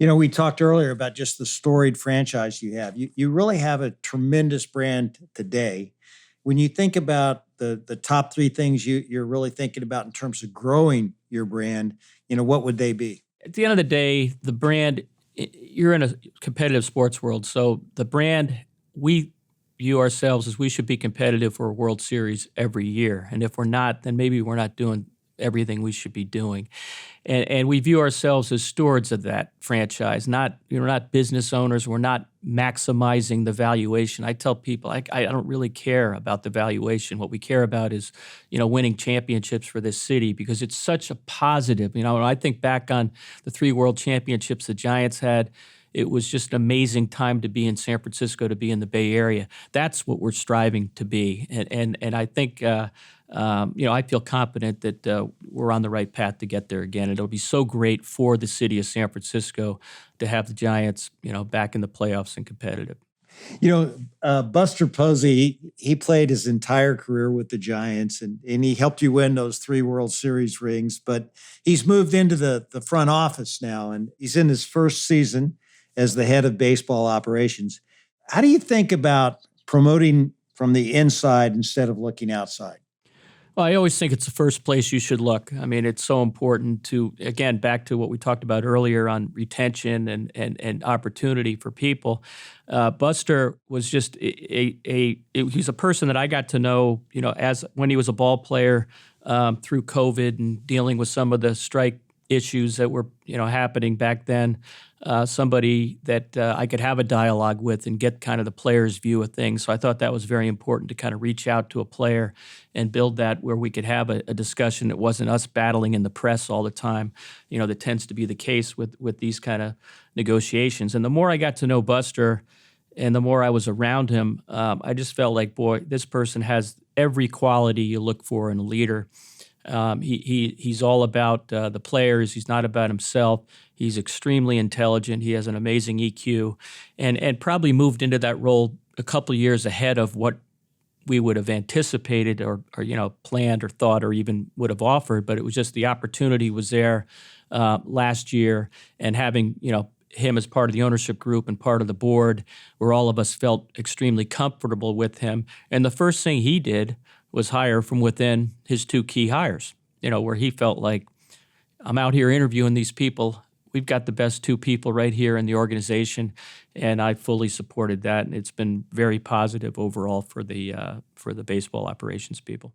We talked earlier about just the storied franchise you have. You really have a tremendous brand today. When you think about the top three things you're really thinking about in terms of growing your brand, what would they be? At the end of the day, the brand, you're in a competitive sports world. So the brand, we view ourselves as we should be competitive for a World Series every year. And if we're not, then maybe we're not doing everything we should be doing. And we view ourselves as stewards of that franchise, we're not business owners. We're not maximizing the valuation. I tell people I don't really care about the valuation. What we care about is, winning championships for this city because it's such a positive. When I think back on the 3 world championships the Giants had, it was just an amazing time to be in San Francisco, to be in the Bay Area. That's what we're striving to be. And I think, I feel confident that we're on the right path to get there again. It'll be so great for the city of San Francisco to have the Giants, back in the playoffs and competitive. Buster Posey, he played his entire career with the Giants, and he helped you win those 3 World Series rings. But he's moved into the front office now, and he's in his first season as the head of baseball operations. How do you think about promoting from the inside instead of looking outside? Well, I always think it's the first place you should look. I mean, it's so important to, again, back to what we talked about earlier on retention and opportunity for people. Buster was just he's a person that I got to know, as when he was a ball player through COVID and dealing with some of the strike issues that were, happening back then. Somebody that I could have a dialogue with and get kind of the player's view of things. So I thought that was very important to kind of reach out to a player and build that where we could have a discussion that wasn't us battling in the press all the time, that tends to be the case with these kind of negotiations. And the more I got to know Buster and the more I was around him, I just felt like, boy, this person has every quality you look for in a leader. He's all about the players. He's not about himself. He's extremely intelligent. He has an amazing EQ, and probably moved into that role a couple of years ahead of what we would have anticipated or planned or thought or even would have offered. But it was just the opportunity was there last year, and having him as part of the ownership group and part of the board, where all of us felt extremely comfortable with him. And the first thing he did was hire from within his 2 key hires, where he felt like, I'm out here interviewing these people. We've got the best 2 people right here in the organization, and I fully supported that. And it's been very positive overall for the baseball operations people.